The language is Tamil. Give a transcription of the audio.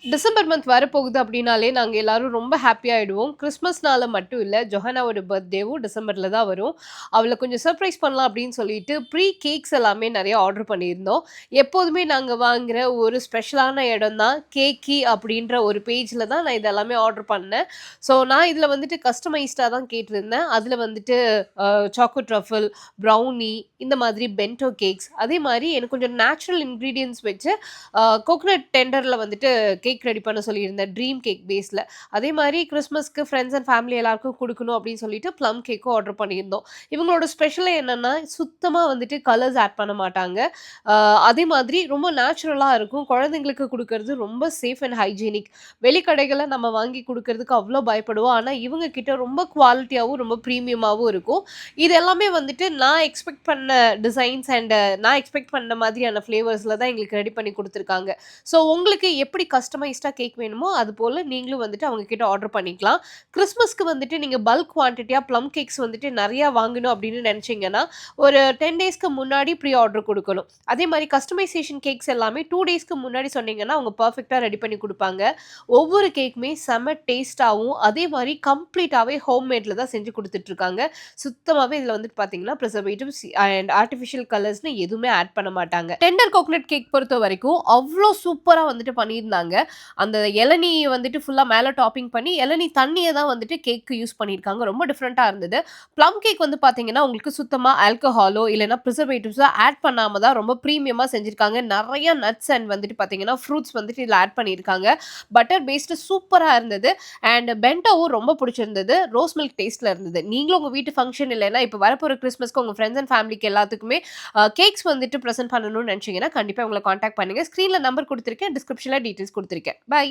டிசம்பர் மந்த் வரப்போகுது அப்படின்னாலே நாங்க எல்லாரும் ரொம்ப ஹாப்பி ஆயிடுவோம். கிறிஸ்மஸ்னால மட்டும் இல்ல, ஜொஹானாவோட பர்த்டேவும் டிசம்பர்ல தான் வரும். அவள கொஞ்சம் சர்ப்ரைஸ் பண்ணலாம் அப்படின்னு சொல்லிட்டு, கேக்ஸ் எல்லாமே நெறைய ஆர்டர் பண்ணியிருந்தோம். எப்போதுமே நாங்க வாங்குற ஒரு ஸ்பெஷலான இடம் தான் கேக்கி அப்படின்ற ஒரு பேஜ்ல தான் நான் இதெல்லாமே ஆர்டர் பண்ணேன். ஸோ நான் இதுல வந்துட்டு கஸ்டமைஸ்டா தான் கேட்டிருந்தேன். அதுல வந்துட்டு சாக்கோ ட்ரஃபிள், ப்ரௌனி இந்த மாதிரி பென்டோ கேக்ஸ், அதே மாரி எனக்கு கொஞ்சம் நேச்சுரல் இன்கிரீடியன்ட்ஸ் வச்சு கோகனட் டெண்டர்ல வந்துட்டு கேக் ரெடி பண்ண சொல்லியிருந்தேன். ட்ரீம் கேக் பேஸ்ல. அதே மாரி கிறிஸ்மஸ்க்கு ஃப்ரெண்ட்ஸ் அண்ட் ஃபேமிலி எல்லாருக்கும் குடுக்கணும் அப்படின்னு சொல்லிட்டு ப்ளம் கேக்கும் ஆர்டர் பண்ணியிருந்தோம். இவங்களோட ஸ்பெஷலே என்னன்னா, சுத்தமா வந்துட்டு கலர்ஸ் ஆட் பண்ண மாட்டாங்க. அ அதே மாதிரி ரொம்ப நேச்சுரலா இருக்கும். குழந்தைங்களுக்கு குடுக்கறது ரொம்ப சேஃப் அண்ட் ஹைஜீனிக். வெளி கடைகள்ல நம்ம வாங்கி குடுக்கறதுக்கு அவ்ளோ பயப்படுவோம். ஆனா இவங்க கிட்ட ரொம்ப குவாலிட்டியாவும், ரொம்ப பிரீமியமாவும் இருக்கும். இது எல்லாமே வந்துட்டு நான் எக்ஸ்பெக்ட் பண்ண டிசைன்ஸ் அண்ட் நான் எக்ஸ்பெக்ட் பண்ண மாதிரியான ஃப்ளேவர்ஸ்ல தான் எங்களுக்கு ரெடி பண்ணி குடுத்துருக்காங்க. ஸோ உங்களுக்கு எப்படி கஸ்டமைஸ்டா கேக் வேணுமோ, அது போல நீங்களும் வந்துட்டு அவங்க கிட்ட ஆர்டர் பண்ணிக்கலாம். கிறிஸ்மஸ்க்கு வந்துட்டு நீங்க பல்க் குவான்டிட்டியா ப்ளம் கேக்ஸ் வந்துட்டு நெறையா வாங்கணும் அப்படின்னு நெனச்சீங்கன்னா, ஒரு 10 டேஸ்க்கு முன்னாடி ப்ரீ ஆர்டர் குடுக்கணும். அதே மாரி கஸ்டமைசேஷன் கேக்ஸ் எல்லாமே 2 டேஸ்க்கு முன்னாடி சொன்னீங்கன்னா, அவங்க பெர்ஃபெக்ட்டா ரெடி பண்ணி குடுப்பாங்க. ஒவ்வொரு கேக்குமே செம்ம டேஸ்ட்டாவும், அதே மாரி கம்ப்ளீட்டாவே ஹோம்மேட்ல தான் செஞ்சு குடுத்துட்டுருக்காங்க. சுத்தமாவே இதுல வந்துட்டு பார்த்தீங்கன்னா, பிரிசர்வேட்டிவ்ஸ் அண்ட் ஆர்டிஃபிஷியல் கலர்ஸ்ன்னு எதுவுமே ஆட் பண்ண மாட்டாங்க. டெண்டர் கோகனட் கேக் பொறுத்தவரைக்கும் அவ்ளோ சூப்பரா வந்துட்டு பண்ணியிருந்தாங்க. அந்த இளநீ வந்துட்டு ஃபுல்லா மேல டாப்பிங் பண்ணி, இளநீ தண்ணிய தான் வந்துட்டு கேக்கு யூஸ் பண்ணியிருக்காங்க. ரொம்ப டிஃபரெண்ட்டா இருந்தது. ப்ளம் கேக் வந்து பார்த்தீங்கன்னா, உங்களுக்கு சுத்தமா ஆல்கஹாலோ இல்லன்னா பிரிசர்வேட்டிவ்ஸோ ஆட் பண்ணாம தான் ரொம்ப பிரீமியமா செஞ்சிருக்காங்க. நெறைய நட்ஸ் அண்ட் வந்துட்டு பார்த்தீங்கன்னா, ஃப்ரூட்ஸ் வந்துட்டு இதுல ஆட் பண்ணியிருக்காங்க. பட்டர் பேஸ்டு சூப்பரா இருந்தது. அண்ட் பென்டோவும் ரொம்ப புடிச்சிருந்தது. ரோஸ் மில்க் டேஸ்ட்ல இருந்தது. நீங்களும் உங்க வீட்டு ஃபங்ஷன் இல்லன்னா, இப்ப வரப்போற கிறிஸ்மஸ்க்கு உங்க ஃபிரெண்ட்ஸ் அண்ட் ஃபேமிலிக்கு எல்லாத்துக்குமே கேக்ஸ் வந்துட்டு பிரசன்ட் பண்ணணும்னு நெனச்சீங்கன்னா, கண்டிப்பா இவங்கள கான்டாக்ட் பண்ணுங்க. ஸ்க்ரீன்ல நம்பர் குடுத்திருக்கேன். டிஸ்கிரிப்ஷன்ல டீட்டெயில்ஸ் குடுத்திருக்கேன். பை.